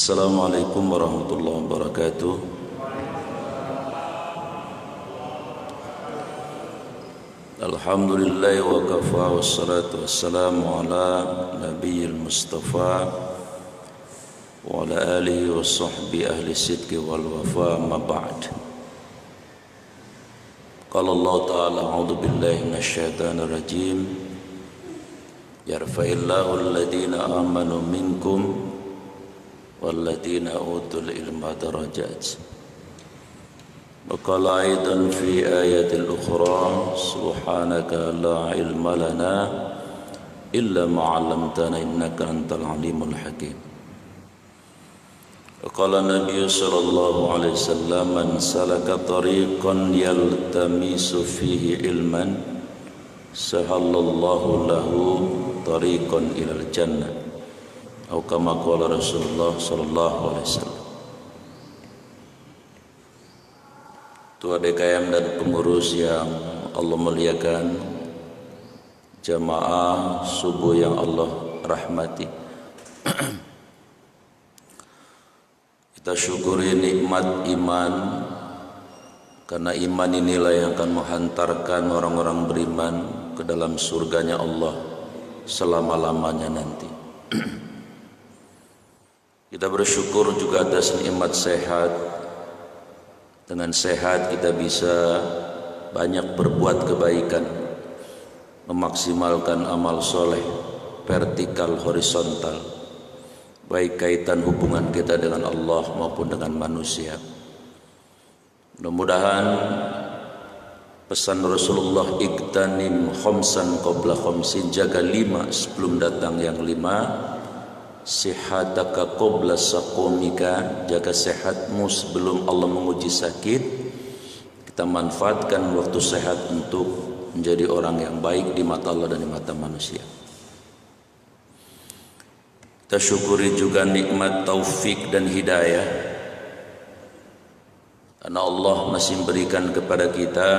Assalamualaikum warahmatullahi wabarakatuh. Alhamdulillah wa kafa wassalatu wassalamu ala nabiyil mustafa wa ala alihi wa sahbihi ahli sidqi wal wafa ma ba'd. Qala Allah ta'ala a'udzu billahi minasyaitonir rajim. Yarfa'illahu alladhina amanu minkum والذين أوتوا العلم درجات. وقال أيضا في آية أخرى سبحانك لا علم لنا إلا ما علمتنا إنك أنت العليم الحكيم. وقال النبي صلى الله عليه وسلم من سلك طريقا يلتمس فيه علما سهل الله له طريقا إلى الجنة atau kama qala Rasulullah sallallahu alaihi wasallam. Tua DKM dan pengurus yang Allah muliakan, jamaah subuh yang Allah rahmati. Kita syukuri nikmat iman, karena iman inilah yang akan menghantarkan orang-orang beriman ke dalam surganya Allah selama-lamanya nanti. Kita bersyukur juga atas nikmat sehat. Dengan sehat kita bisa banyak berbuat kebaikan, memaksimalkan amal soleh, vertikal, horizontal, baik kaitan hubungan kita dengan Allah maupun dengan manusia. Mudah-mudahan pesan Rasulullah iktanim khomsan qabla khomsin, jaga 5 sebelum datang yang 5. Sihataka qabla saqomika, jaga sehatmu sebelum Allah menguji sakit. Kita manfaatkan waktu sehat untuk menjadi orang yang baik di mata Allah dan di mata manusia. Kita syukuri juga nikmat taufik dan hidayah, karena Allah masih memberikan kepada kita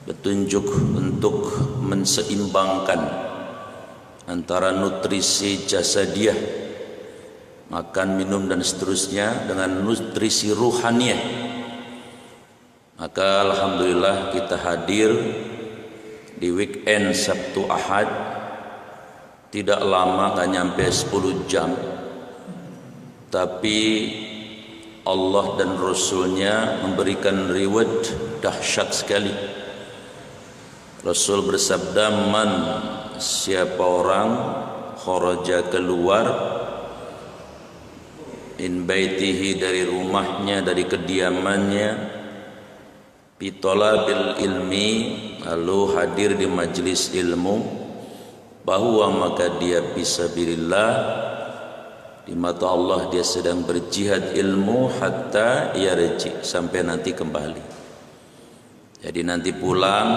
petunjuk untuk menseimbangkan antara nutrisi jasadiah, makan, minum dan seterusnya, dengan nutrisi ruhaniah. Maka alhamdulillah kita hadir di weekend Sabtu Ahad, tidak lama, gak nyampe 10 jam, tapi Allah dan Rasulnya memberikan reward dahsyat sekali. Rasul bersabda, man, siapa orang kharaja keluar in baitihi, dari rumahnya, dari kediamannya, bitolabil ilmi, lalu hadir di majlis ilmu, bahwa maka dia fisabilillah, di mata Allah dia sedang berjihad ilmu, hatta yarji, sampai nanti kembali. Jadi nanti pulang,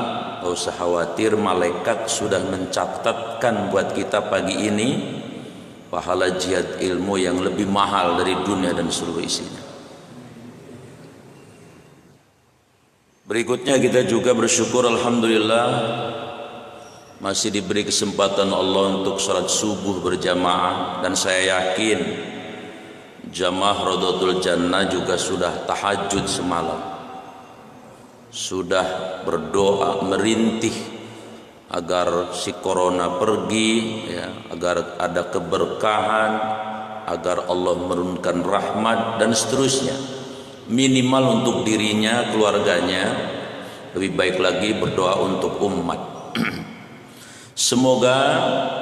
gak usah khawatir, malaikat sudah mencatatkan buat kita pagi ini pahala jihad ilmu yang lebih mahal dari dunia dan seluruh isinya. Berikutnya kita juga bersyukur alhamdulillah masih diberi kesempatan Allah untuk salat subuh berjamaah, dan saya yakin jamaah Rodotul Jannah juga sudah tahajud semalam, sudah berdoa merintih agar si corona pergi, ya, agar ada keberkahan, agar Allah menurunkan rahmat dan seterusnya. Minimal untuk dirinya, keluarganya, lebih baik lagi berdoa untuk umat. Semoga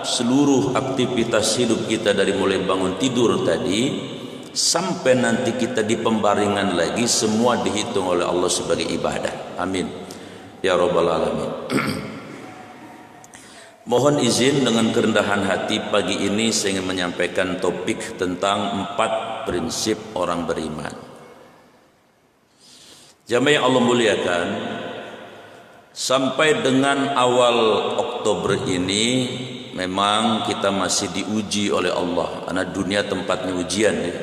seluruh aktivitas hidup kita dari mulai bangun tidur tadi sampai nanti kita di pembaringan lagi, semua dihitung oleh Allah sebagai ibadah. Amin ya rabbal alamin. Mohon izin dengan kerendahan hati pagi ini saya ingin menyampaikan topik tentang 4 prinsip orang beriman. Jamaah yang Allah muliakan, sampai dengan awal Oktober ini memang kita masih diuji oleh Allah, karena dunia tempatnya ujian, ya.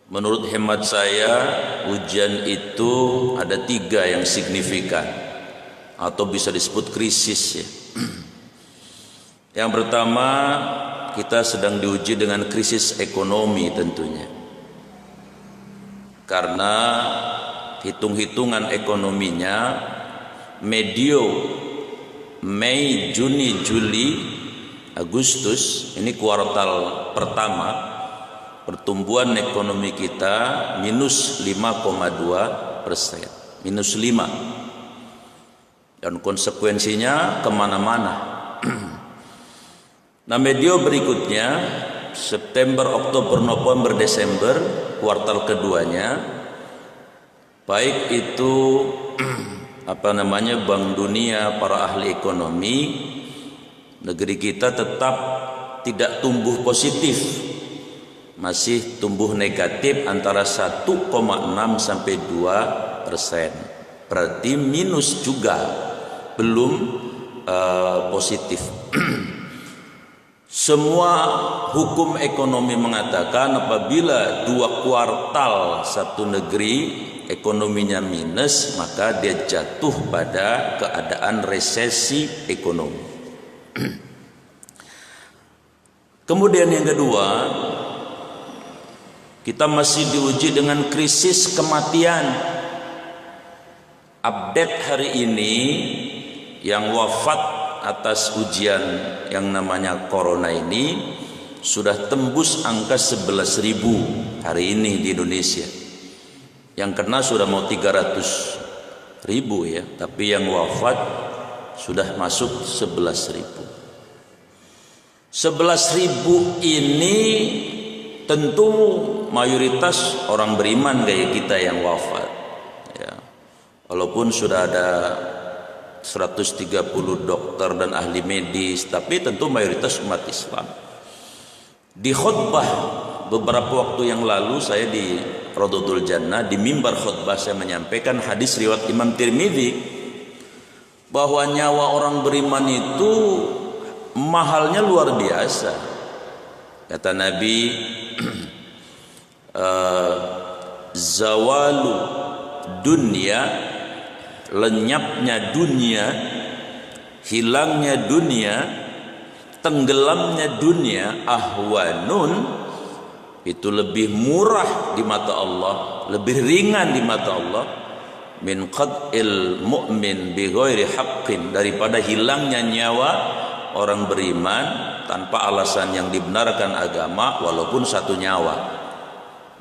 Menurut hemat saya, ujian itu ada 3 yang signifikan, atau bisa disebut krisis, ya. Yang pertama, kita sedang diuji dengan krisis ekonomi tentunya. Karena hitung-hitungan ekonominya medio Mei, Juni, Juli, Agustus, ini kuartal pertama, pertumbuhan ekonomi kita minus 5,2%, minus 5, dan konsekuensinya kemana-mana. Nah, medio berikutnya September, Oktober, November, Desember, kuartal keduanya, baik itu Bank Dunia, para ahli ekonomi, negeri kita tetap tidak tumbuh positif, masih tumbuh negatif antara 1,6 sampai 2%. Berarti minus juga, belum positif. Semua hukum ekonomi mengatakan apabila 2 kuartal satu negeri ekonominya minus, maka dia jatuh pada keadaan resesi ekonomi. Kemudian yang kedua, kita masih diuji dengan krisis kematian. Update hari ini, yang wafat atas ujian yang namanya corona ini sudah tembus angka 11.000 hari ini di Indonesia. Yang kena sudah mau 300.000 ya, tapi yang wafat sudah masuk 11.000. 11.000 ini tentu mayoritas orang beriman kayak kita yang wafat ya. Walaupun sudah ada 130 dokter dan ahli medis, tapi tentu mayoritas umat Islam. Di khutbah beberapa waktu yang lalu, saya di Rawdatul Jannah, di mimbar khutbah saya menyampaikan hadis riwayat Imam Tirmidzi bahwa nyawa orang beriman itu mahalnya luar biasa. Kata Nabi, zawalu dunia, lenyapnya dunia, hilangnya dunia, tenggelamnya dunia, ahwanun, itu lebih murah di mata Allah, lebih ringan di mata Allah, min qad'il mu'min bi ghairi haqqin, daripada hilangnya nyawa orang beriman tanpa alasan yang dibenarkan agama, walaupun satu nyawa.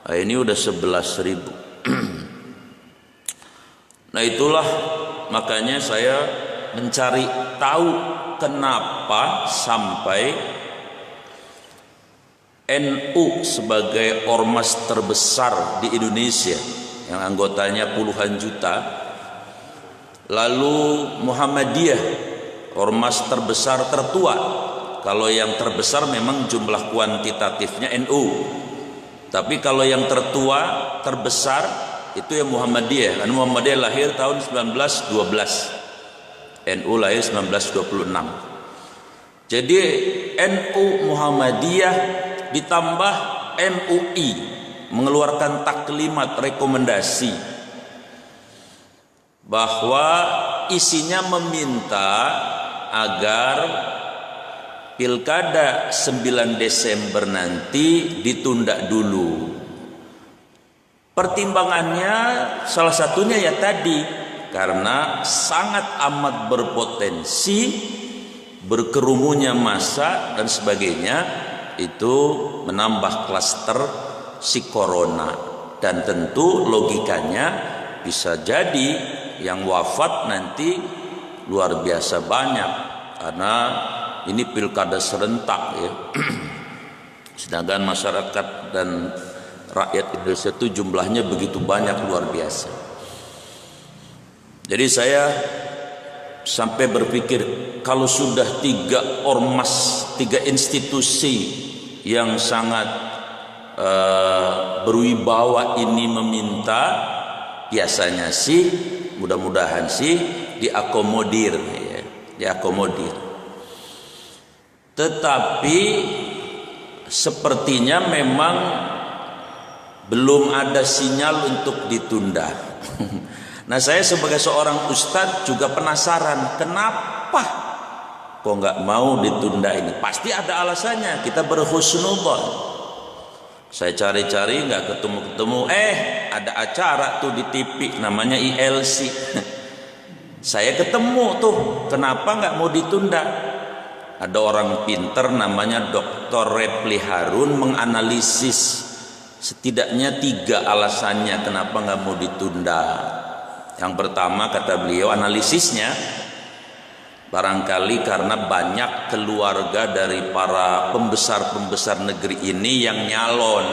Nah, ini udah 11.000. Nah, itulah makanya saya mencari tahu kenapa sampai NU sebagai ormas terbesar di Indonesia yang anggotanya puluhan juta, lalu Muhammadiyah ormas terbesar tertua. Kalau yang terbesar memang jumlah kuantitatifnya NU, tapi kalau yang tertua terbesar itu yang Muhammadiyah. Karena Muhammadiyah lahir tahun 1912, NU lahir 1926. Jadi NU Muhammadiyah ditambah MUI mengeluarkan taklimat rekomendasi bahwa isinya meminta agar pilkada 9 Desember nanti ditunda dulu. Pertimbangannya salah satunya ya tadi, karena sangat amat berpotensi berkerumunnya massa dan sebagainya, itu menambah klaster si corona. Dan tentu logikanya bisa jadi yang wafat nanti luar biasa banyak, karena ini pilkada serentak ya. Sedangkan masyarakat dan rakyat Indonesia itu jumlahnya begitu banyak, luar biasa. Jadi saya sampai berpikir, kalau sudah 3 ormas, 3 institusi yang sangat berwibawa ini meminta, biasanya sih mudah-mudahan sih diakomodir ya, diakomodir. Tetapi sepertinya memang belum ada sinyal untuk ditunda. Nah, saya sebagai seorang ustadz juga penasaran, kenapa kok nggak mau ditunda ini? Pasti ada alasannya. Kita berhusnudzon. Saya cari-cari nggak ketemu-ketemu. Ada acara tuh di TV namanya ILC. Saya ketemu tuh. Kenapa nggak mau ditunda? Ada orang pinter namanya Dr. Repli Harun menganalisis setidaknya 3 alasannya kenapa nggak mau ditunda. Yang pertama, kata beliau, analisisnya barangkali karena banyak keluarga dari para pembesar-pembesar negeri ini yang nyalon.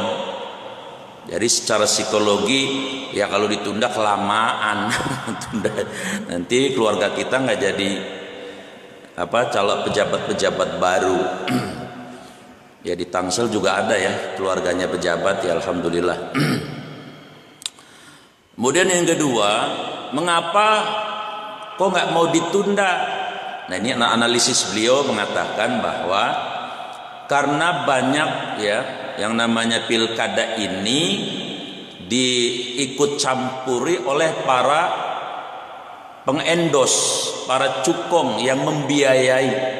Jadi secara psikologi ya kalau ditunda kelamaan nanti keluarga kita nggak jadi calon pejabat-pejabat baru. Ya di Tangsel juga ada ya keluarganya pejabat, ya alhamdulillah. Kemudian yang kedua, mengapa kok nggak mau ditunda? Nah ini analisis beliau mengatakan bahwa karena banyak ya yang namanya pilkada ini diikut campuri oleh para pengendos, para cukong yang membiayai.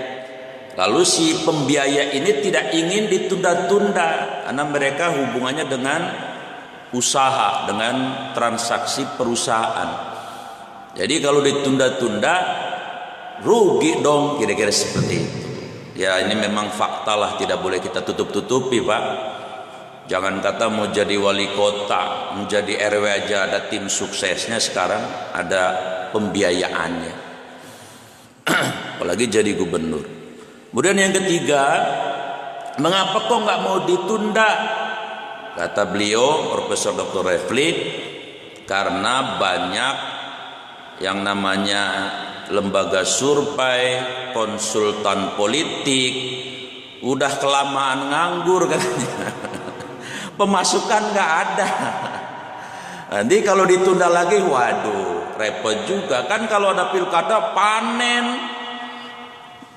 Lalu si pembiaya ini tidak ingin ditunda-tunda karena mereka hubungannya dengan usaha, dengan transaksi perusahaan. Jadi kalau ditunda-tunda rugi dong, kira-kira seperti itu. Ya ini memang fakta lah, tidak boleh kita tutup-tutupi Pak. Jangan kata mau jadi wali kota, menjadi RW aja ada tim suksesnya, sekarang ada pembiayaannya. Apalagi jadi gubernur. Kemudian yang ketiga, mengapa kok nggak mau ditunda? Kata beliau, Profesor Dr. Refli, karena banyak yang namanya lembaga survei, konsultan politik, udah kelamaan nganggur katanya. Pemasukan nggak ada. Nanti kalau ditunda lagi, waduh, repot juga kan. Kalau ada pilkada panen,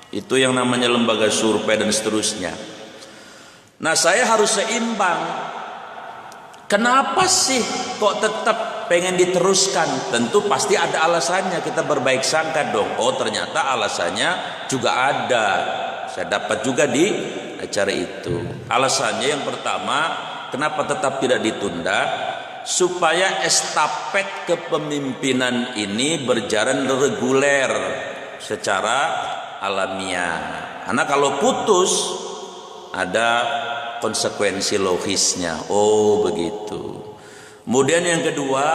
itu yang namanya lembaga survei dan seterusnya. Nah saya harus seimbang. Kenapa sih kok tetap pengen diteruskan? Tentu pasti ada alasannya. Kita berbaik sangka dong. Oh ternyata alasannya juga ada. Saya dapat juga di acara itu. Alasannya yang pertama, kenapa tetap tidak ditunda? Supaya estafet kepemimpinan ini berjalan reguler secara alamiah. Karena kalau putus ada konsekuensi logisnya. Oh begitu. Kemudian yang kedua,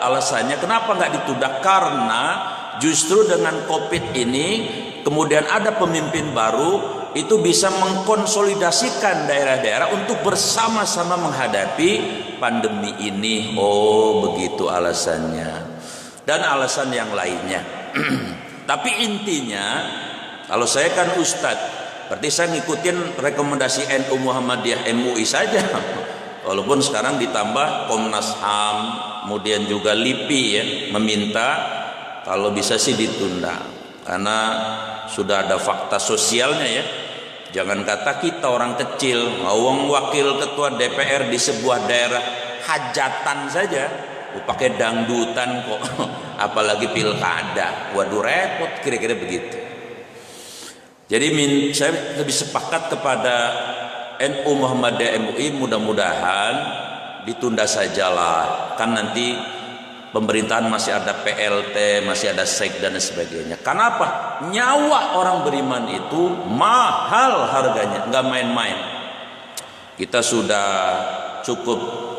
alasannya kenapa nggak ditunda? Karena justru dengan COVID ini kemudian ada pemimpin baru, itu bisa mengkonsolidasikan daerah-daerah untuk bersama-sama menghadapi pandemi ini. Oh begitu alasannya. Dan alasan yang lainnya. Tapi intinya, kalau saya kan ustadz, berarti saya ngikutin rekomendasi NU Muhammadiyah MUI saja. Walaupun sekarang ditambah Komnas HAM, kemudian juga LIPI ya, meminta kalau bisa sih ditunda. Karena sudah ada fakta sosialnya ya. Jangan kata kita orang kecil, ngawang wakil ketua DPR di sebuah daerah hajatan saja, pakai dangdutan kok, apalagi pilkada. Waduh repot, kira-kira begitu. Jadi saya lebih sepakat kepada NU Muhammadiyah MUI, mudah-mudahan ditunda sajalah. Kan nanti pemerintahan masih ada PLT, masih ada sekda dan sebagainya. Kenapa? Nyawa orang beriman itu mahal harganya, nggak main-main. Kita sudah cukup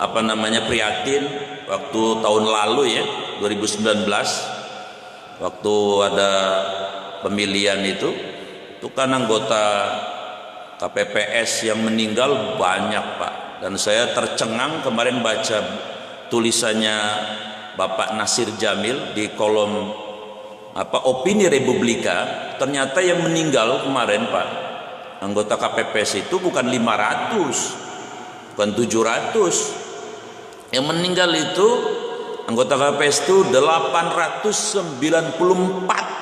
prihatin waktu tahun lalu ya, 2019, waktu ada pemilihan itu kan anggota KPPS yang meninggal banyak Pak. Dan saya tercengang kemarin baca tulisannya Bapak Nasir Jamil di kolom opini Republika. Ternyata yang meninggal kemarin Pak, anggota KPPS itu bukan 500, bukan 700. Yang meninggal itu anggota KPPS itu 894.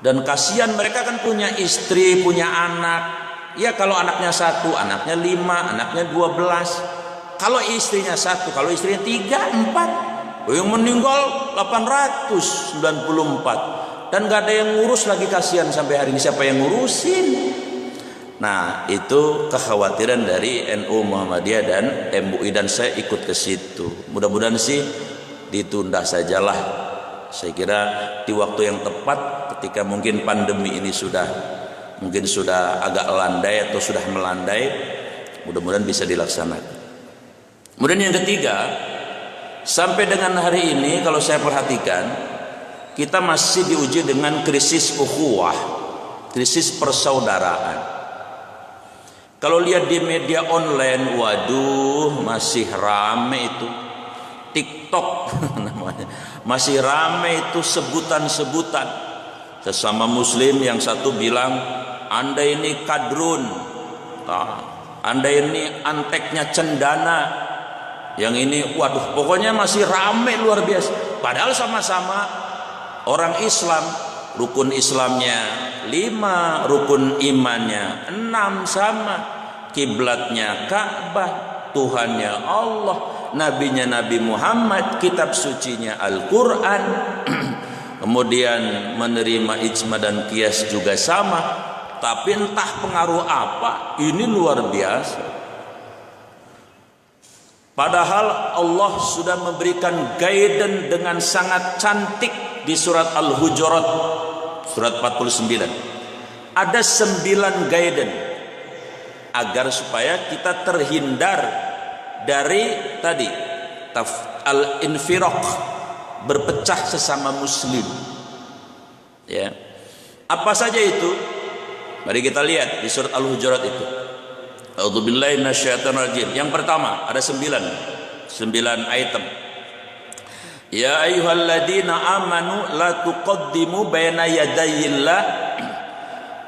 Dan kasihan, mereka kan punya istri, punya anak. Ya kalau anaknya 1, anaknya 5, anaknya 12. Kalau istrinya 1, kalau istrinya 3, 4. Yang meninggal 894. dan gak ada yang ngurus lagi, kasihan sampai hari ini siapa yang ngurusin. Nah, itu kekhawatiran dari NU Muhammadiyah dan MUI, dan saya ikut ke situ. Mudah-mudahan sih ditunda sajalah. Saya kira di waktu yang tepat, ketika mungkin pandemi ini sudah agak landai atau sudah melandai, mudah-mudahan bisa dilaksanakan. Kemudian yang ketiga, sampai dengan hari ini kalau saya perhatikan, kita masih diuji dengan krisis ukhuwah, krisis persaudaraan. Kalau lihat di media online, waduh, masih rame itu TikTok namanya, masih rame itu sebutan-sebutan sesama muslim. Yang satu bilang, Anda ini kadrun, Anda ini anteknya cendana, yang ini waduh, pokoknya masih rame luar biasa. Padahal sama-sama orang Islam, rukun Islamnya 5, rukun imannya 6 sama, kiblatnya Ka'bah, Tuhannya Allah, nabinya Nabi Muhammad, kitab sucinya Al-Quran, kemudian menerima ijma dan qiyas juga sama. Tapi entah pengaruh apa, ini luar biasa. Padahal Allah sudah memberikan guidance dengan sangat cantik di surat Al-Hujurat, surat 49. Ada 9 guidance agar supaya kita terhindar dari tadi al-infiraq, berpecah sesama muslim. Ya. Apa saja itu? Mari kita lihat di surat Al-Hujurat itu. A'udzubillahi minasyaitonirrajim. Yang pertama ada 9 item. Ya ayyuhalladzina amanu la tuqaddimu baina yadayillah.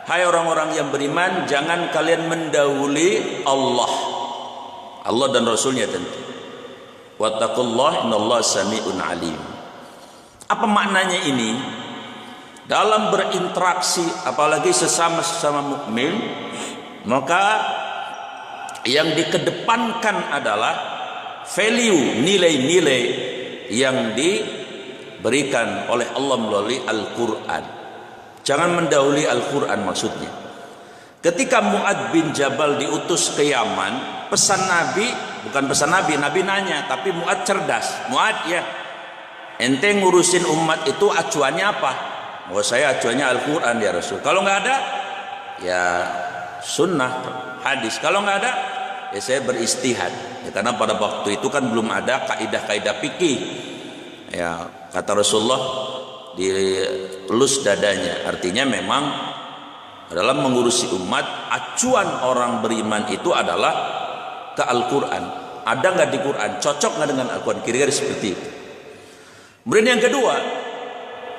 Hai orang-orang yang beriman, jangan kalian mendahului Allah dan Rasulnya tentu. Wattaqullaha innallaha sami'un alim. Apa maknanya ini? Dalam berinteraksi, apalagi sesama mukmin, maka yang dikedepankan adalah value, nilai-nilai yang diberikan oleh Allah melalui Al-Quran. Jangan mendahului Al-Quran maksudnya. Ketika Mu'adz bin Jabal diutus ke Yaman, pesan Nabi, bukan pesan Nabi nanya, tapi Mu'adz cerdas. Mu'adz, ya, ente ngurusin umat itu acuannya apa? Oh, saya acuannya Al-Quran ya Rasul. Kalau nggak ada, ya sunnah, hadis. Kalau nggak ada, ya saya beristihad. Ya, karena pada waktu itu kan belum ada kaidah-kaidah fikih. Ya, kata Rasulullah, dilus dadanya. Artinya memang dalam mengurusi umat, acuan orang beriman itu adalah ke Al-Quran. Ada nggak di Quran? Cocok nggak dengan Al-Quran? Kira-kira seperti itu. Kemudian yang kedua,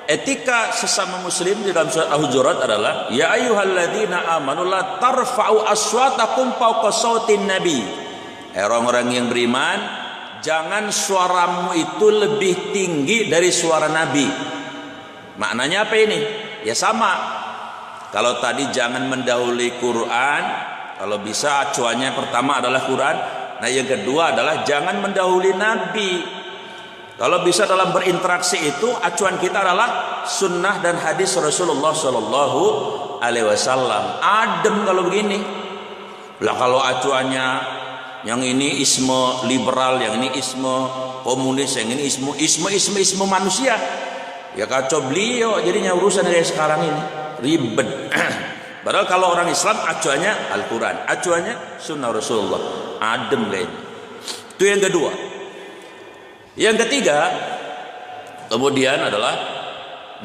etika sesama muslim di dalam surat Al-Hujurat adalah ya ayyuhalladzina amanu la tarfa'u aswatakum fawqa sautin nabi. Orang-orang yang beriman, jangan suaramu itu lebih tinggi dari suara Nabi. Maknanya apa ini? Ya sama. Kalau tadi jangan mendahului Quran, kalau bisa acuannya pertama adalah Quran. Nah, yang kedua adalah jangan mendahului Nabi. Kalau bisa dalam berinteraksi itu acuan kita adalah sunnah dan hadis Rasulullah Shallallahu Alaihi Wasallam. Adem kalau begini. Lah kalau acuannya yang ini isme liberal, yang ini isme komunis, yang ini isme manusia, ya kacau beliau jadinya urusan kayak sekarang ini ribet. Padahal kalau orang Islam acuannya Al-Quran, acuannya sunnah Rasulullah, adem kayaknya. Itu yang kedua. Yang ketiga, kemudian adalah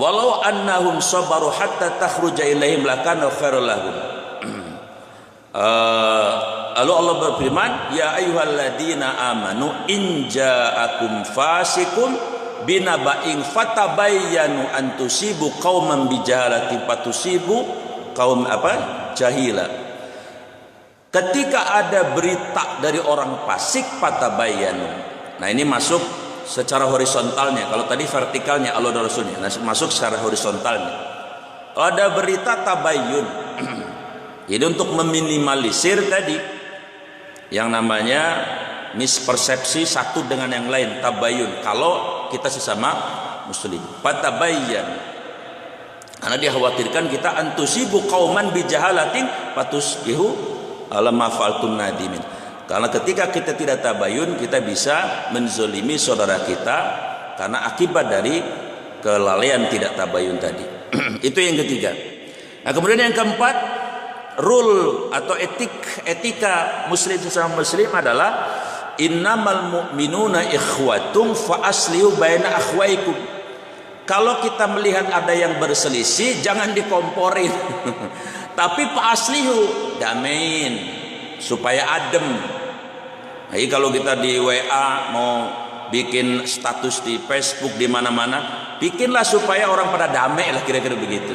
walau annahum sabaru hatta takhruja ilaihim lakana khairul lahum. Lalu Allah berfirman, ya ayyuhalladzina amanu in ja'akum fasikum binaba'in fatabayyanu an tusibu qauman bijahalatin fatusibu kaum jahila. Ketika ada berita dari orang fasik, fatabayyanu. Nah, ini masuk secara horizontalnya. Kalau tadi vertikalnya Allah dan Rasulnya, nah masuk secara horizontalnya. Kalau ada berita tabayyun, jadi untuk meminimalisir tadi yang namanya mispersepsi satu dengan yang lain, tabayyun. Kalau kita sesama muslim, fatabayyan. Karena dikhawatirkan kita antusibu qauman bijahalatin fatusbihu ala ma fa'altum nadimin. Karena ketika kita tidak tabayun, kita bisa menzolimi saudara kita karena akibat dari kelalaian tidak tabayun tadi. Itu yang ketiga. Nah, kemudian yang keempat, rule atau etika muslim sesama muslim adalah innamal mu'minuna ikhwatum fa aslihu baina akhwaikum. Kalau kita melihat ada yang berselisih, jangan dikomporin. Tapi fa aslihu, damain supaya adem. Jadi kalau kita di WA mau bikin status di Facebook di mana-mana, bikinlah supaya orang pada damai lah, kira-kira begitu.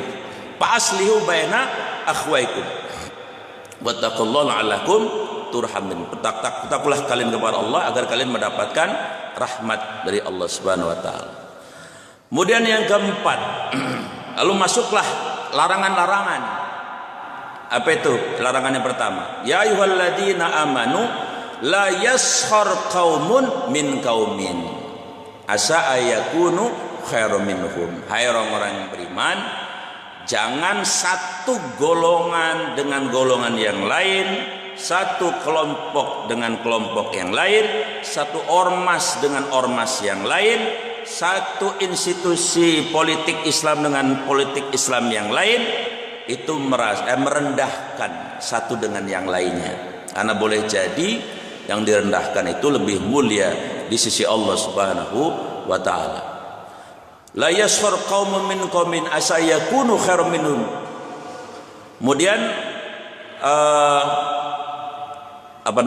Fa aslihu baina akhwaikum. Wattaqullaha la'allakum turhamun. Bertakwalah kalian kepada Allah agar kalian mendapatkan rahmat dari Allah Subhanahu wa taala. Kemudian yang keempat, lalu masuklah larangan-larangan. Apa itu? Larangan yang pertama, ya ayyuhalladzina amanu la yaskhar qaumun min qaumin asa ayakunu khairum minhum. Hai orang-orang yang beriman, jangan satu golongan dengan golongan yang lain, satu kelompok dengan kelompok yang lain, satu ormas dengan ormas yang lain, satu institusi politik Islam dengan politik Islam yang lain, itu merendahkan satu dengan yang lainnya. Karena boleh jadi yang direndahkan itu lebih mulia di sisi Allah Subhanahu wa taala. La yaskhar qaumun min qaumin asa yakunu khairum minhum. Kemudian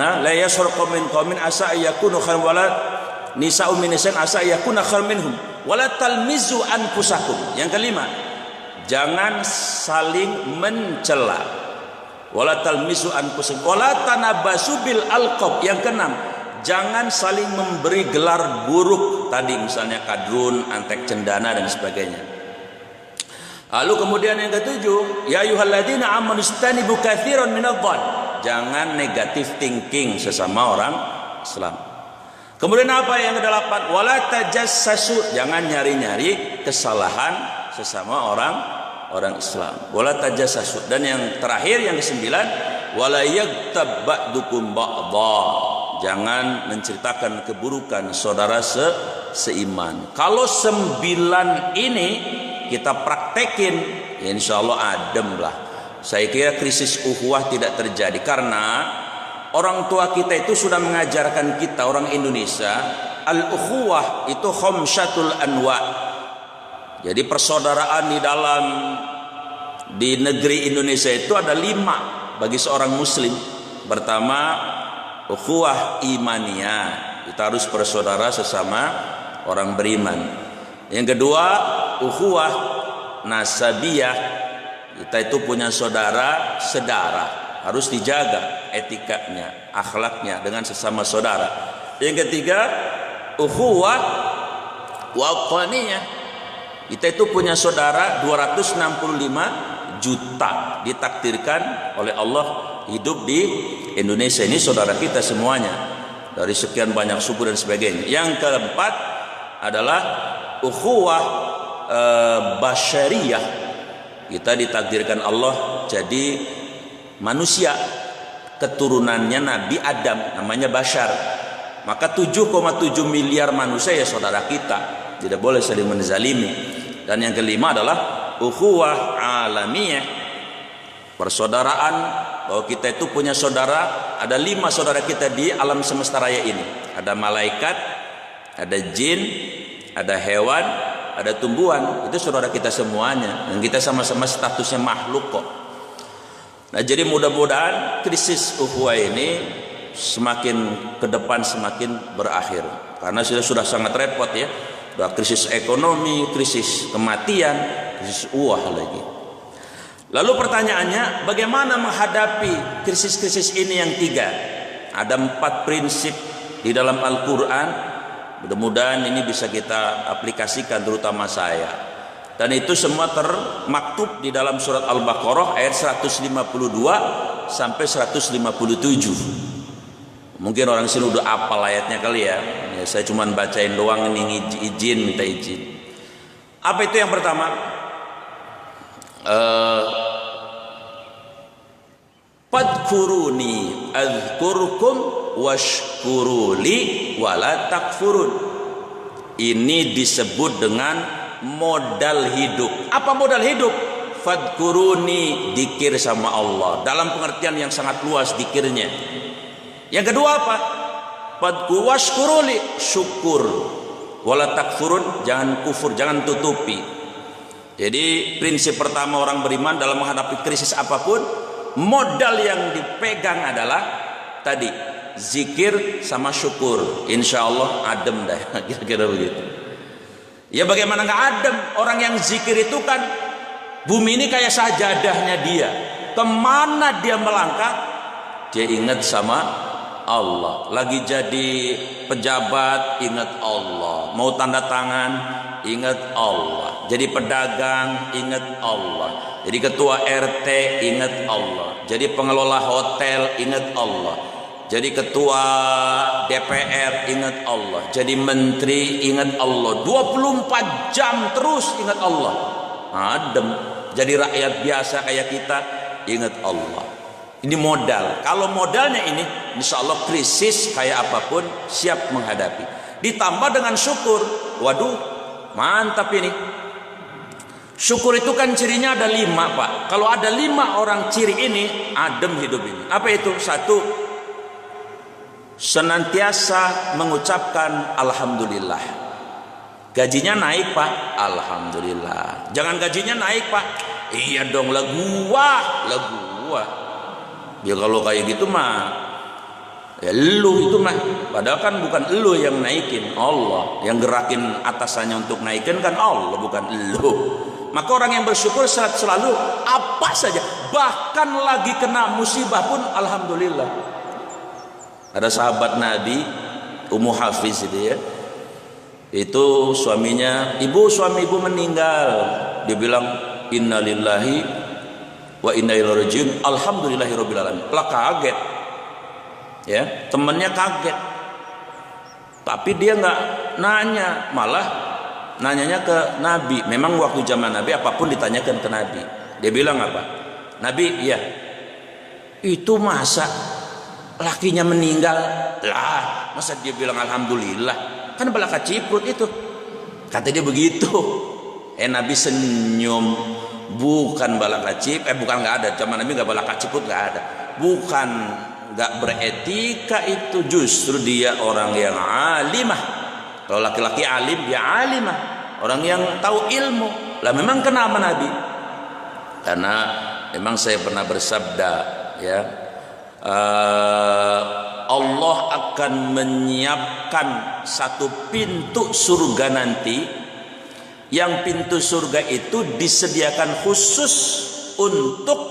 la yaskhar qaumun min qaumin asa yakunu khairum wala nisa'u min nisa'in asa yakuna khairum minhum wala talmizu anfusakum. Yang kelima, jangan saling mencela. Wala talmizu anfusakum wala tanabasu bil alqab. Yang keenam, jangan saling memberi gelar buruk tadi, misalnya kadrun, antek cendana dan sebagainya. Lalu kemudian yang ketujuh, ya ayyuhalladzina amanu istanibu katsiran minadh-dhann. Jangan negatif thinking sesama orang Islam. Kemudian apa yang kedelapan? Wala tajassasu. Jangan nyari-nyari kesalahan sesama orang Islam. Wala tajassasu. Dan yang terakhir yang kesembilan, wala yaghtab ba'dukum ba'dha. Jangan menceritakan keburukan saudara seiman. Kalau 9 ini kita praktekin, ya insya Allah adem lah. Saya kira krisis ukhuwah tidak terjadi karena orang tua kita itu sudah mengajarkan kita, orang Indonesia, al-ukhuwah itu khamsatul anwa. Jadi persaudaraan di negeri Indonesia itu ada 5 bagi seorang muslim. Pertama, ukhuwah imaniyah, kita harus bersaudara sesama orang beriman. Yang kedua, ukhuwah nasabiyah, kita itu punya saudara sedarah, harus dijaga etikanya, akhlaknya dengan sesama saudara. Yang ketiga, ukhuwah wataniyah, kita itu punya saudara 265 juta ditakdirkan oleh Allah hidup di Indonesia. Ini saudara kita semuanya dari sekian banyak suku dan sebagainya. Yang keempat adalah ukhuwah basyariyah, kita ditakdirkan Allah jadi manusia, keturunannya Nabi Adam, namanya Bashar. Maka 7,7 miliar manusia ya saudara kita, tidak boleh saling menzalimi. Dan yang kelima adalah ukhuwah alamiyah, persaudaraan, bahwa kita itu punya saudara, ada 5 saudara kita di alam semesta raya ini. Ada malaikat, ada jin, ada hewan, ada tumbuhan. Itu saudara kita semuanya, dan kita sama-sama statusnya makhluk kok. Nah, jadi mudah-mudahan krisis ukhuwah ini semakin ke depan semakin berakhir, karena sudah sangat repot ya. Udah krisis ekonomi, krisis kematian, krisis ukhuwah lagi. Lalu pertanyaannya, bagaimana menghadapi krisis-krisis ini yang 3? Ada 4 prinsip di dalam Al-Quran. Mudah-mudahan ini bisa kita aplikasikan, terutama saya. Dan itu semua termaktub di dalam surat Al-Baqarah ayat 152 sampai 157. Mungkin orang sini udah apal ayatnya kali ya. Saya cuma bacain doang, ini izin, minta izin. Apa itu yang pertama? Fadkuruni adzkurkum washkuruli wala takfurun. Ini disebut dengan modal hidup. Apa modal hidup? Fadkuruni, dikir sama Allah dalam pengertian yang sangat luas dikirnya. Yang kedua apa? Fadkur washkuruli, syukur. Wala takfurun, jangan kufur, jangan tutupi. Jadi prinsip pertama orang beriman dalam menghadapi krisis apapun, modal yang dipegang adalah tadi zikir sama syukur. Insya Allah adem dah, kira-kira begitu. Ya bagaimana nggak adem? Orang yang zikir itu kan bumi ini kayak sajadahnya dia. Kemana dia melangkah, dia ingat sama Allah. Lagi jadi pejabat, ingat Allah. Mau tanda tangan, ingat Allah. Jadi pedagang, ingat Allah. Jadi ketua RT, ingat Allah. Jadi pengelola hotel, ingat Allah. Jadi ketua DPR, ingat Allah. Jadi menteri, ingat Allah. 24 jam terus ingat Allah. Adem. Jadi rakyat biasa kayak kita, ingat Allah. Ini modal. Kalau modalnya ini, insya Allah krisis kayak apapun siap menghadapi. Ditambah dengan syukur. Waduh, mantap ini. Syukur itu kan cirinya ada 5, Pak. Kalau ada 5 orang ciri ini, adem hidup ini. Apa itu? 1, senantiasa mengucapkan alhamdulillah. Gajinya naik, Pak, alhamdulillah. Jangan gajinya naik, Pak. Iya dong, lagu gua. Ya kalau kayak gitu mah ya lu itu mah, padahal kan bukan lu yang naikin, Allah yang gerakin atasannya untuk naikin kan Allah, bukan lu. Maka orang yang bersyukur selalu apa saja, bahkan lagi kena musibah pun alhamdulillah. Ada sahabat Nabi Ummu Hafiz itu ya, itu suaminya, suami ibu meninggal. Dia bilang innalillahi wa inna ilaihi rajiun, alhamdulillahirabbil alamin. Lah kaget ya, temennya kaget, tapi dia nggak nanya, malah nanyanya ke Nabi. Memang waktu zaman Nabi apapun ditanyakan ke Nabi. Dia bilang apa? Nabi, iya itu masa lakinya meninggal lah, masa dia bilang alhamdulillah, kan balaka ciprut itu, kata dia begitu. Nabi senyum. Bukan balaka cip, bukan, nggak ada zaman Nabi, nggak balaka ciput, nggak ada. Bukan nggak beretika, itu justru dia orang yang alimah. Kalau laki-laki alim, dia alimah, orang yang tahu ilmu. Lah memang kenapa Nabi? Karena memang saya pernah bersabda ya, Allah akan menyiapkan satu pintu surga nanti, yang pintu surga itu disediakan khusus untuk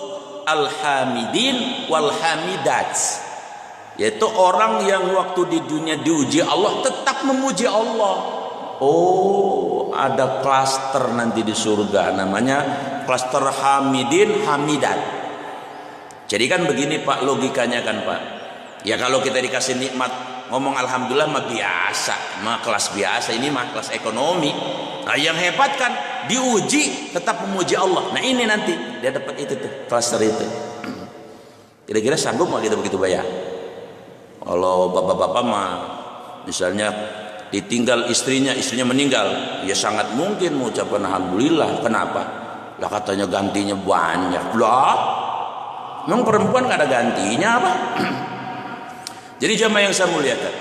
al-hamidin wal hamidat, yaitu orang yang waktu di dunia diuji Allah tetap memuji Allah. Oh, ada klaster nanti di surga, namanya klaster hamidin hamidat. Jadi kan begini Pak, logikanya kan Pak, ya kalau kita dikasih nikmat ngomong alhamdulillah mah biasa, mah kelas biasa, ini mah kelas ekonomi. Nah yang hebat kan diuji tetap memuji Allah. Nah ini nanti dia dapat itu tuh, klaster itu. Kira-kira sanggup nggak kita begitu bayar? Kalau bapak-bapak mah misalnya ditinggal istrinya meninggal, ya sangat mungkin mengucapkan alhamdulillah. Kenapa? Lah katanya gantinya banyak. Lah memang perempuan nggak ada gantinya apa? Jadi jamaah yang saya muliakan,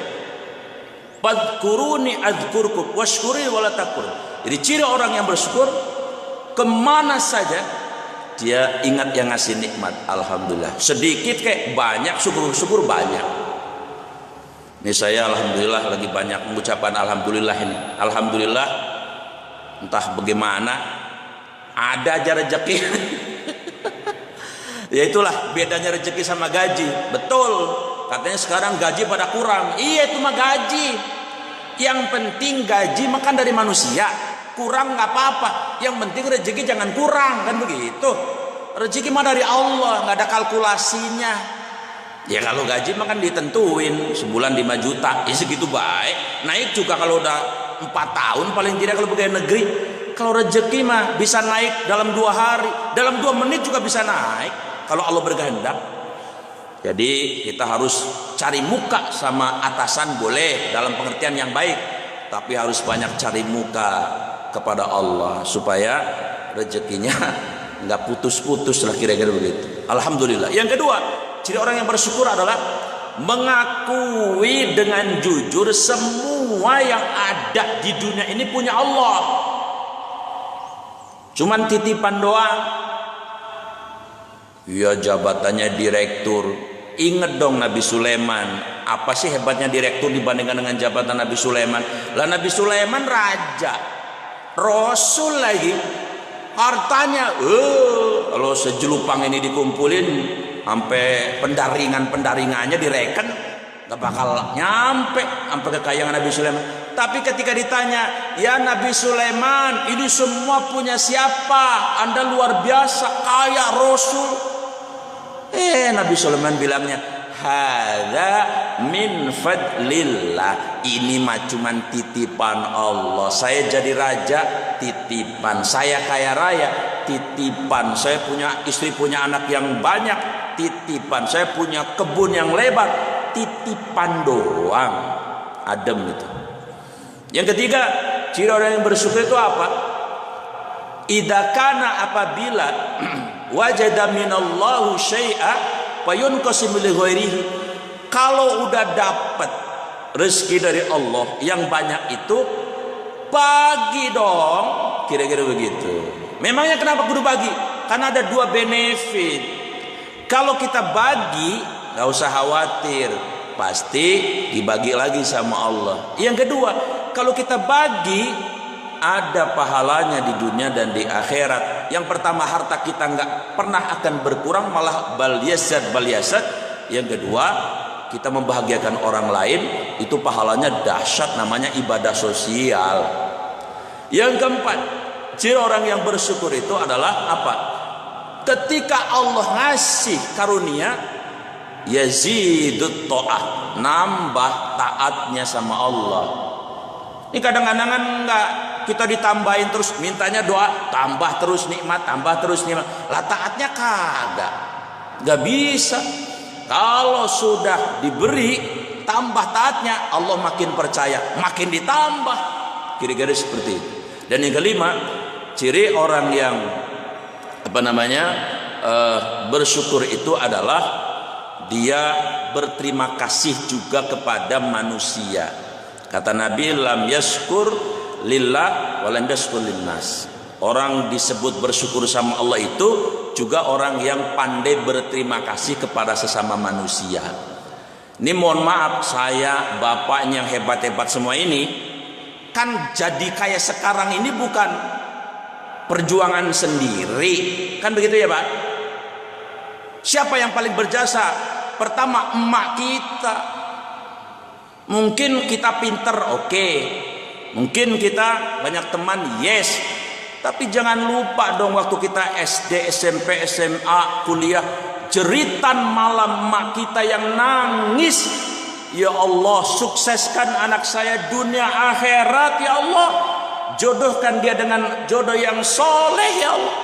fadkuruni adzkurkum washkuri wala takfur. Jadi ciri orang yang bersyukur, kemana saja dia ingat yang ngasih nikmat, alhamdulillah. Sedikit kayak banyak, syukur banyak. Ini saya alhamdulillah lagi banyak mengucapkan alhamdulillah ini. Alhamdulillah, entah bagaimana ada aja rezeki. Ya itulah bedanya rezeki sama gaji. Betul, katanya sekarang gaji pada kurang. Iya itu mah gaji. Yang penting gaji makan dari manusia, kurang nggak apa-apa. Yang penting rezeki jangan kurang, kan begitu. Rezeki mah dari Allah, nggak ada kalkulasinya. Ya kalau gaji makan ditentuin sebulan 5 juta, ya segitu baik. Naik juga kalau udah 4 tahun paling tidak kalau pegawai negeri. Kalau rezeki mah bisa naik dalam 2 hari, dalam 2 menit juga bisa naik kalau Allah berkehendak. Jadi kita harus cari muka sama atasan boleh dalam pengertian yang baik, tapi harus banyak cari muka kepada Allah supaya rezekinya nggak putus-putus lah, kira-kira begitu. Alhamdulillah. Yang kedua, ciri orang yang bersyukur adalah mengakui dengan jujur semua yang ada di dunia ini punya Allah, cuman titipan doang. Ya jabatannya direktur. Ingat dong Nabi Sulaiman, apa sih hebatnya direktur dibandingkan dengan jabatan Nabi Sulaiman? Lah Nabi Sulaiman raja, rasul lagi, hartanya kalau sejelupang ini dikumpulin sampai pendaringannya direken gak bakal nyampe sampai kekayaan Nabi Sulaiman. Tapi ketika ditanya, ya Nabi Sulaiman, ini semua punya siapa? Anda luar biasa kaya rasul. Nabi Sulaiman bilangnya, hadza min fadlillah, ini mah cuman titipan Allah. Saya jadi raja titipan, saya kaya raya titipan, saya punya istri punya anak yang banyak titipan, saya punya kebun yang lebar titipan doang. Adem itu. Yang ketiga, ciri orang yang bersyukur itu apa? Idza kana, apabila wajada minallahu syai'a fayunqasim li ghairihi, kalau udah dapat rezeki dari Allah yang banyak itu bagi dong, kira-kira begitu. Memangnya kenapa kudu bagi? Karena ada 2 benefit. Kalau kita bagi nggak usah khawatir, pasti dibagi lagi sama Allah. Yang kedua, kalau kita bagi ada pahalanya di dunia dan di akhirat. Yang pertama, harta kita nggak pernah akan berkurang, malah bal yasad. Yang kedua, kita membahagiakan orang lain, itu pahalanya dahsyat, namanya ibadah sosial. Yang keempat, ciri orang yang bersyukur itu adalah apa? Ketika Allah ngasih karunia, yazidut ta'ah, nambah taatnya sama Allah. Ini kadang-kadang enggak, kita ditambahin terus, mintanya doa, tambah terus nikmat, tambah terus nikmat. Lah taatnya kagak, enggak bisa. Kalau sudah diberi, tambah taatnya, Allah makin percaya, makin ditambah. Kira-kira seperti itu. Dan yang kelima, ciri orang yang bersyukur itu adalah dia berterima kasih juga kepada manusia. Kata Nabi, lam yaskur lillah wa lam yaskur linnas. Orang disebut bersyukur sama Allah itu juga orang yang pandai berterima kasih kepada sesama manusia. Ini mohon maaf, saya bapaknya yang hebat-hebat semua ini kan jadi kayak sekarang ini bukan perjuangan sendiri, kan begitu ya Pak? Siapa yang paling berjasa? Pertama, emak kita. Mungkin kita pinter, oke. Mungkin kita banyak teman, yes. Tapi jangan lupa dong, waktu kita SD, SMP, SMA, kuliah, jeritan malam emak kita yang nangis, ya Allah, sukseskan anak saya dunia akhirat, ya Allah, jodohkan dia dengan jodoh yang soleh, ya Allah.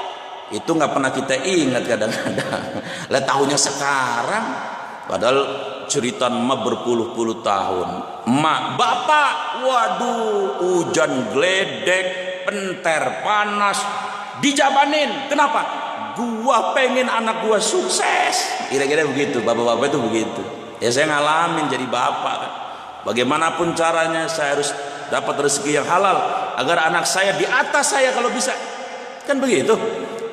Itu nggak pernah kita ingat kadang-kadang. Lah tahunya sekarang, padahal jeritan emak berpuluh-puluh tahun. Emak, bapak, waduh, hujan geledek, penter panas, dijabanin. Kenapa? Gua pengen anak gua sukses. Kira-kira begitu, bapak-bapak itu begitu. Ya saya ngalamin jadi bapak kan. Bagaimanapun caranya saya harus dapat rezeki yang halal agar anak saya di atas saya kalau bisa. Kan begitu.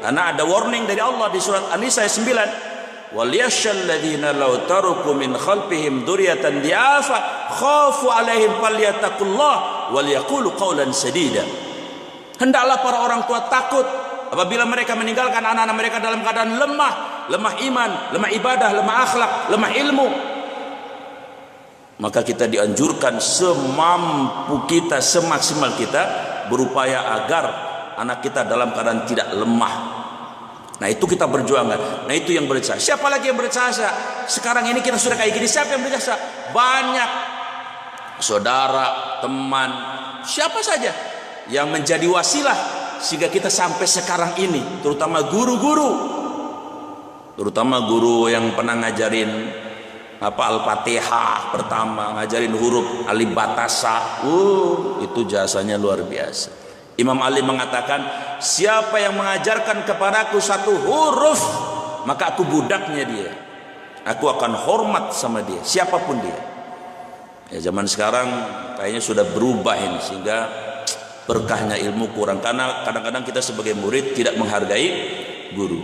Karena ada warning dari Allah di surat An-Nisa 9. Wal yashal ladzina law taruku min khalfihim dzurriatan diafa khafu alaihim falyattaqullah wal yaqulu qawlan sadida. Hendaklah para orang tua takut apabila mereka meninggalkan anak-anak mereka dalam keadaan lemah iman, lemah ibadah, lemah akhlak, lemah ilmu. Maka kita dianjurkan semampu kita, semaksimal kita berupaya agar anak kita dalam keadaan tidak lemah. Nah itu kita berjuangkan. Nah itu yang berjasa. Siapa lagi yang berjasa? Sekarang ini kita sudah kayak gini. Siapa yang berjasa? Banyak. Saudara, teman, siapa saja yang menjadi wasilah sehingga kita sampai sekarang ini, terutama guru-guru, terutama guru yang pernah ngajarin apa Al-Fatihah pertama, ngajarin huruf alif batasa, itu jasanya luar biasa. Imam Ali mengatakan, siapa yang mengajarkan kepadaku satu huruf, maka aku budaknya dia, aku akan hormat sama dia, siapapun dia. Ya, zaman sekarang kayaknya sudah berubah ini, sehingga berkahnya ilmu kurang, karena kadang-kadang kita sebagai murid tidak menghargai guru.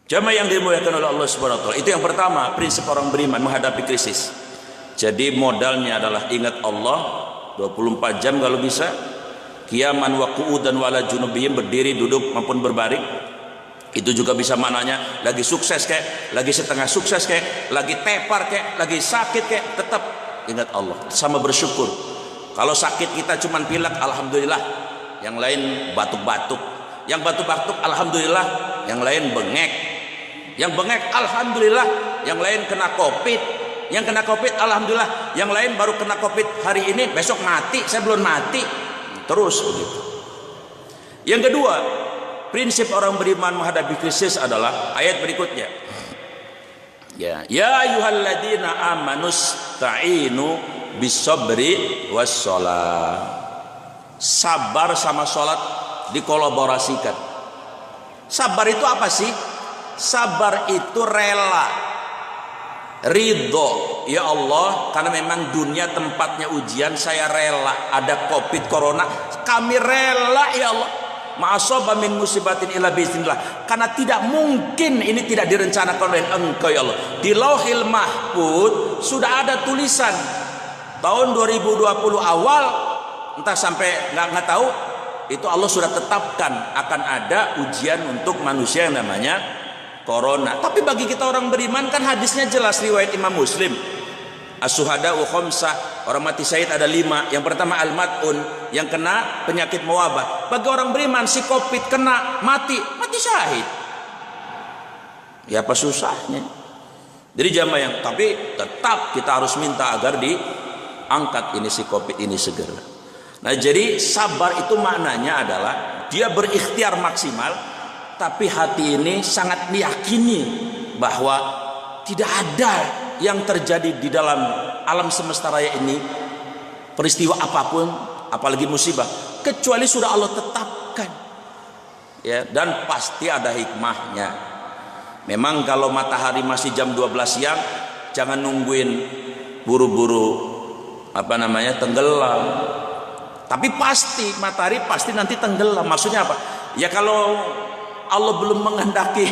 Jamaah yang dimuliakan oleh Allah Subhanahu wa taala, itu yang pertama, prinsip orang beriman menghadapi krisis. Jadi modalnya adalah ingat Allah 24 jam kalau bisa, qiyaman wa qu'udan wa ala junubihim, berdiri, duduk maupun berbaring. Itu juga bisa maknanya lagi sukses kayak, lagi setengah sukses kayak, lagi tepar kayak, lagi sakit kayak, tetap ingat Allah sama bersyukur. Kalau sakit kita cuman pilek, alhamdulillah, yang lain batuk-batuk. Yang batuk-batuk alhamdulillah, yang lain bengek. Yang bengek alhamdulillah, yang lain kena covid. Yang kena covid alhamdulillah, yang lain baru kena covid hari ini, besok mati, saya belum mati. Terus begitu. Yang kedua, prinsip orang beriman menghadapi krisis adalah ayat berikutnya. Ya ayyuhalladzina amanusta'inu bisabri wassalah. Sabar sama salat dikolaborasikan. Sabar itu apa sih? Sabar itu rela, ridho, ya Allah, karena memang dunia tempatnya ujian, saya rela ada covid corona, kami rela ya Allah, ma'asaba min musibatin illa biiznillah, karena tidak mungkin ini tidak direncanakan oleh Engkau ya Allah. Di Lauhil Mahfuz sudah ada tulisan tahun 2020 awal, entah sampai nggak tahu, itu Allah sudah tetapkan akan ada ujian untuk manusia yang namanya corona. Tapi bagi kita orang beriman kan hadisnya jelas, riwayat Imam Muslim, as-syuhada'u khamsah, orang mati syahid ada 5. Yang pertama al-mat'un, yang kena penyakit mewabah. Bagi orang beriman si covid kena mati syahid, ya apa susahnya? Jadi jamaah yang, tapi tetap kita harus minta agar diangkat ini si covid ini segera. Nah, jadi sabar itu maknanya adalah dia berikhtiar maksimal, tapi hati ini sangat meyakini bahwa tidak ada yang terjadi di dalam alam semesta raya ini, peristiwa apapun, apalagi musibah, kecuali sudah Allah tetapkan. Ya, dan pasti ada hikmahnya. Memang kalau matahari masih jam 12 siang, jangan nungguin buru-buru tenggelam. Tapi pasti matahari pasti nanti tenggelam. Maksudnya apa? Ya kalau Allah belum menghendaki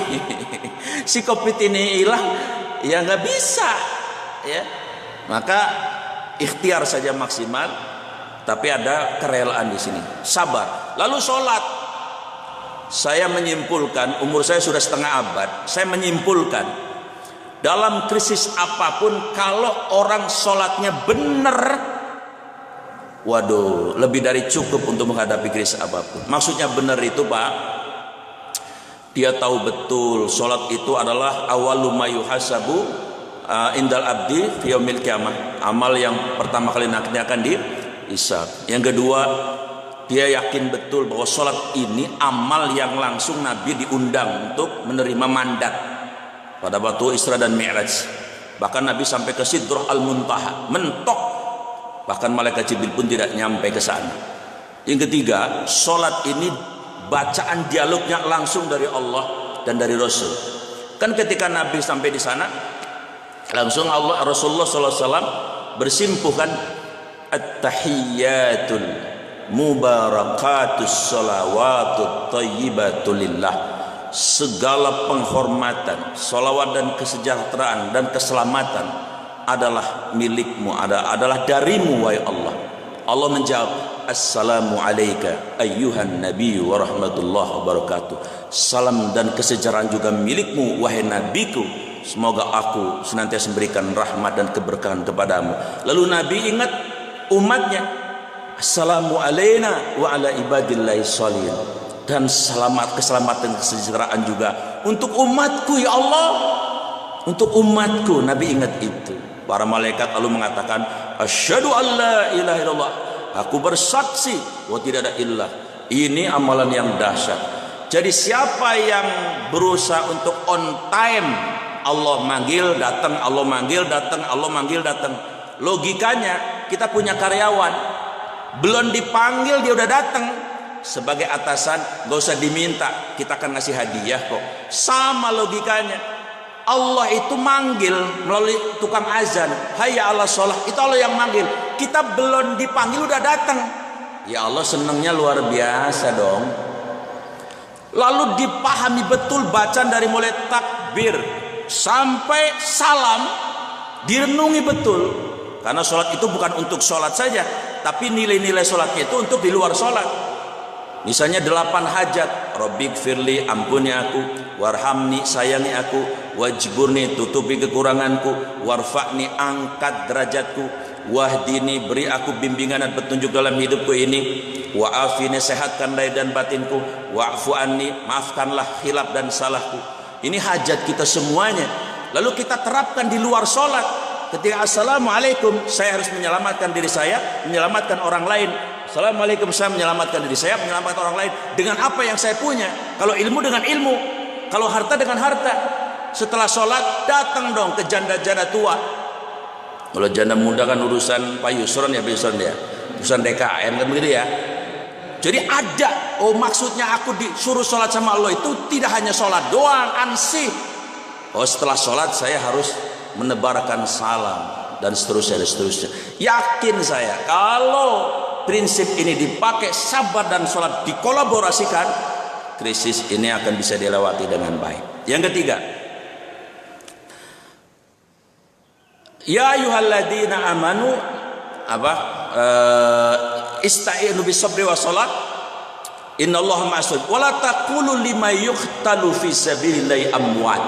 si covid ini hilang, ya nggak bisa, ya. Maka ikhtiar saja maksimal, tapi ada kerelaan di sini, sabar. Lalu sholat, saya menyimpulkan, umur saya sudah setengah abad, saya menyimpulkan dalam krisis apapun, kalau orang sholatnya benar, waduh, lebih dari cukup untuk menghadapi krisis apapun. Maksudnya benar itu Pak, dia tahu betul sholat itu adalah awalu ma yuhasabu indal abdi fi yaumil qiyamah, amal yang pertama kali nanti akan dihisab. Yang kedua, dia yakin betul bahwa sholat ini amal yang langsung Nabi diundang untuk menerima mandat pada waktu Isra dan Mi'raj. Bahkan Nabi sampai ke Sidrah al-Muntaha, mentok, bahkan malaikat Jibril pun tidak nyampe ke sana. Yang ketiga, sholat ini bacaan dialognya langsung dari Allah dan dari Rasul. Kan ketika Nabi sampai di sana, langsung Rasulullah SAW bersimpuhkan at-tahiyyatul mubarakatus salawatut tayyibatul lillah, segala penghormatan, salawat dan kesejahteraan dan keselamatan adalah milikmu, adalah darimu wahai Allah. Allah menjawab, assalamu alayka ayyuhan nabiyyu wa rahmatullahi wa barakatuh. Salam dan kesejahteraan juga milikmu wahai nabiku, semoga aku senantiasa memberikan rahmat dan keberkahan kepadamu. Lalu Nabi ingat umatnya, assalamu alayna wa ala ibadillahi sholihin, dan keselamatan kesejahteraan juga untuk umatku ya Allah, untuk umatku. Nabi ingat itu. Para malaikat lalu mengatakan, asyhadu an la ilaha illallah Aku bersaksi bahwa tidak ada ilah. Ini amalan yang dahsyat. Jadi siapa yang berusaha untuk on time, Allah manggil datang, Allah manggil datang, Allah manggil datang. Logikanya kita punya karyawan, belum dipanggil dia udah datang. Sebagai atasan gak usah diminta, kita akan ngasih hadiah kok. Sama logikanya, Allah itu manggil melalui tukang azan, hayya ala sholah, itu Allah yang manggil. Kita belum dipanggil udah datang. Ya Allah senangnya luar biasa dong. Lalu dipahami betul bacaan dari mulai takbir sampai salam, direnungi betul. Karena sholat itu bukan untuk sholat saja, tapi nilai-nilai sholatnya itu untuk di luar sholat. Misalnya 8 hajat, Rabbik firli, ampuni aku, warhamni, sayangi aku, wajburni, tutupi kekuranganku, warfa'ni, angkat derajatku, wahdini, beri aku bimbingan dan petunjuk dalam hidupku ini, wa'afini, sehatkan lahir dan batinku, wa'fu anni, maafkanlah khilaf dan salahku. Ini hajat kita semuanya. Lalu kita terapkan di luar sholat. Ketika assalamualaikum, saya harus menyelamatkan diri saya, menyelamatkan orang lain. Assalamualaikum, saya menyelamatkan diri saya, menyelamatkan orang lain dengan apa yang saya punya. Kalau ilmu dengan ilmu, kalau harta dengan harta. Setelah sholat datang dong ke janda-janda tua. Kalau janda muda kan urusan Pak Yusron ya, Pak Yusron ya, urusan DKM kan begitu ya. Jadi ada, oh maksudnya aku disuruh sholat sama Allah itu tidak hanya sholat doang, ansih. Oh setelah sholat saya harus menebarkan salam dan seterusnya dan seterusnya. Yakin saya kalau prinsip ini dipakai, sabar dan sholat dikolaborasikan, krisis ini akan bisa dilewati dengan baik. Yang ketiga, ya ayyuhalladzina amanu ista'inu bis-sabri was salat innallaha ma'as wala taqulu liman yuqtalu fi sabilillahi amwat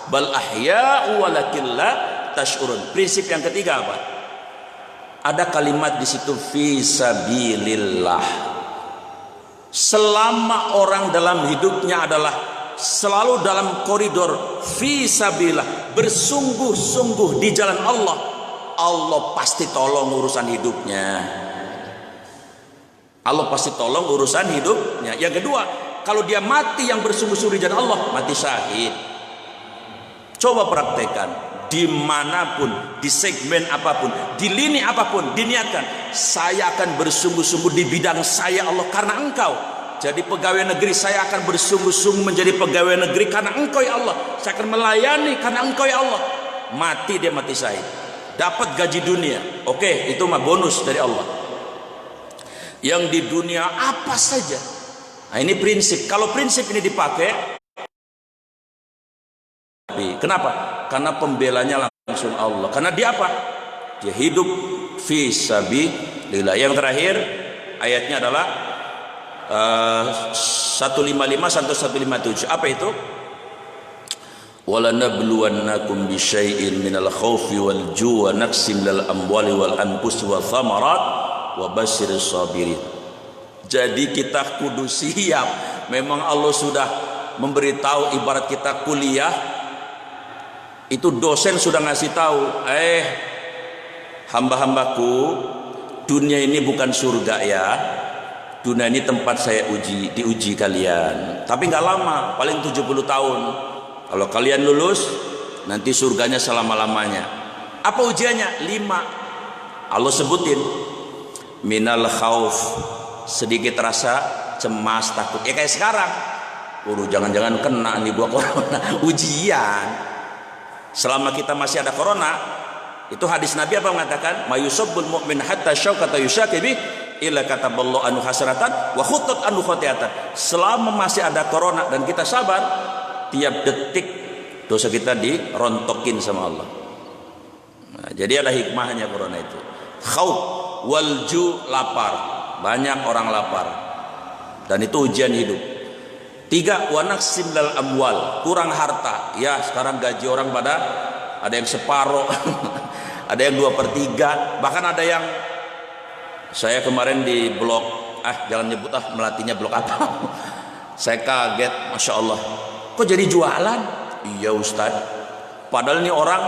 bal ahya'u walakin la tash'urun. Prinsip yang ketiga apa? Ada kalimat di situ fi sabilillah. Selama orang dalam hidupnya adalah selalu dalam koridor fi sabilillah, bersungguh-sungguh di jalan Allah, Allah pasti tolong urusan hidupnya. Allah pasti tolong urusan hidupnya. Yang kedua, kalau dia mati yang bersungguh-sungguh di jalan Allah, mati syahid. Coba praktekkan. Dimanapun, di segmen apapun, di lini apapun, diniatkan, saya akan bersungguh-sungguh di bidang saya Allah karena engkau. Jadi pegawai negeri, saya akan bersungguh-sungguh menjadi pegawai negeri karena engkau ya Allah. Saya akan melayani karena engkau ya Allah. Mati dia mati syahid, dapat gaji dunia, oke, itu mah bonus dari Allah. Yang di dunia apa saja. Nah ini prinsip. Kalau prinsip ini dipakai, kenapa? Karena pembelanya langsung Allah. Karena dia apa? Dia hidup fi sabilillah. Yang terakhir ayatnya adalah 155 sampai 157. Apa itu? Wala nabluwannakum bisyai'in minal khaufi wal ju'i wa naqsin minal amwali wal anfusi wa thamarat wa basyiris sabirin. Jadi kita kudu siap. Memang Allah sudah memberitahu, ibarat kita kuliah itu dosen sudah ngasih tahu, hamba-hambaku, dunia ini bukan surga ya, dunia ini tempat saya diuji kalian, tapi nggak lama, paling 70 tahun. Kalau kalian lulus, nanti surganya selama-lamanya. Apa ujiannya? 5. Allah sebutin, minal khauf, sedikit rasa cemas, takut. Ya kayak sekarang, jangan-jangan kena nih gua corona, ujian. Selama kita masih ada corona, itu hadis Nabi apa mengatakan, mayusabbul mu'min hatta syaukata yushakibi illa kataballahu anhu hasanatan wa khuttat anhu khati'atan. Selama masih ada corona dan kita sabar, tiap detik dosa kita dirontokin sama Allah. Nah, jadi ada hikmahnya corona itu. Khauf wal ju', lapar, banyak orang lapar, dan itu ujian hidup. 3, wa naqsim lal amwal, kurang harta. Ya sekarang gaji orang pada ada yang separoh, ada yang 2/3, bahkan ada yang, saya kemarin di blog, jangan nyebut melatihnya blog apa. Saya kaget, masya Allah, kok jadi jualan? Iya Ustaz, padahal ini orang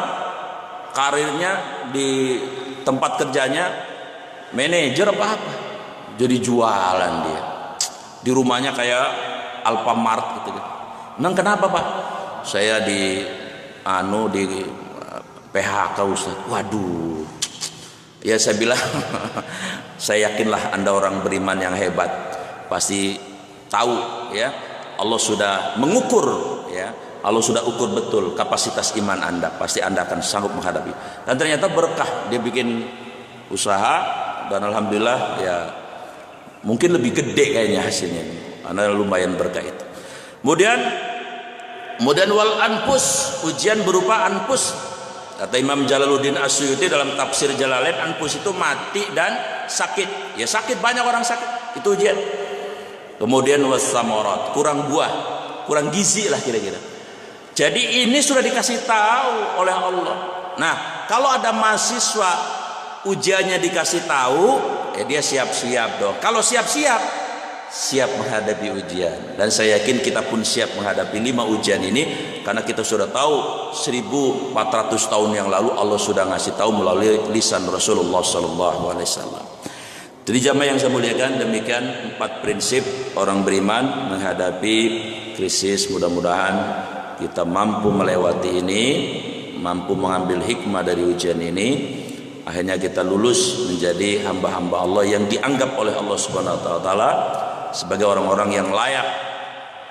karirnya di tempat kerjanya manajer apa jadi jualan dia di rumahnya kayak Alfamart gitu. Memang kenapa Pak? Saya di PHK Ustaz. Waduh, ya saya bilang saya yakinlah Anda orang beriman yang hebat, pasti tahu ya, Allah sudah mengukur ya, Allah sudah ukur betul kapasitas iman Anda, pasti Anda akan sanggup menghadapi. Dan ternyata berkah, dia bikin usaha dan alhamdulillah ya mungkin lebih gede kayaknya hasilnya, karena lumayan berkah itu. Kemudian wal anfus, ujian berupa anfus. Kata Imam Jalaluddin As-Suyuti dalam tafsir Jalalain, anfus itu mati dan sakit. Ya sakit, banyak orang sakit, itu ujian. Kemudian wassamarat, kurang buah, kurang gizi lah kira-kira. Jadi ini sudah dikasih tahu oleh Allah. Nah, kalau ada mahasiswa ujiannya dikasih tahu, ya dia siap-siap dong. Kalau siap-siap, siap menghadapi ujian. Dan saya yakin kita pun siap menghadapi 5 ujian ini, karena kita sudah tahu 1400 tahun yang lalu Allah sudah ngasih tahu melalui lisan Rasulullah SAW. Jadi jamaah yang saya muliakan, demikian 4 prinsip orang beriman menghadapi krisis. Mudah-mudahan kita mampu melewati ini, mampu mengambil hikmah dari ujian ini, akhirnya kita lulus menjadi hamba-hamba Allah yang dianggap oleh Allah Subhanahu wa taala sebagai orang-orang yang layak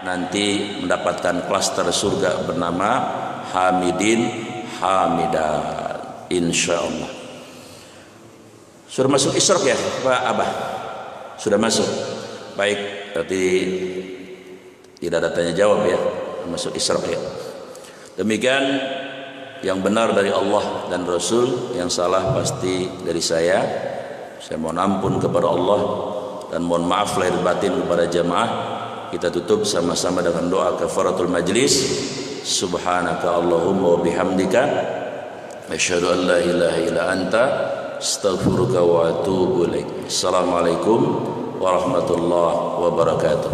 nanti mendapatkan klaster surga bernama Hamidin Hamidan, insyaallah. Sudah masuk Isra ya Pak Abah? Sudah masuk. Baik, berarti tidak ada tanya jawab ya, masuk Isra ya. Demikian yang benar dari Allah dan Rasul, yang salah pasti dari saya. Saya mohon ampun kepada Allah dan mohon maaf lahir batin kepada jamaah. Kita tutup sama-sama dengan doa kafaratul majlis. Subhanaka Allahumma wa bihamdika asyhadu an la ilaha illa anta astaghfiruka wa atubu ilaik. Assalamualaikum warahmatullahi wabarakatuh.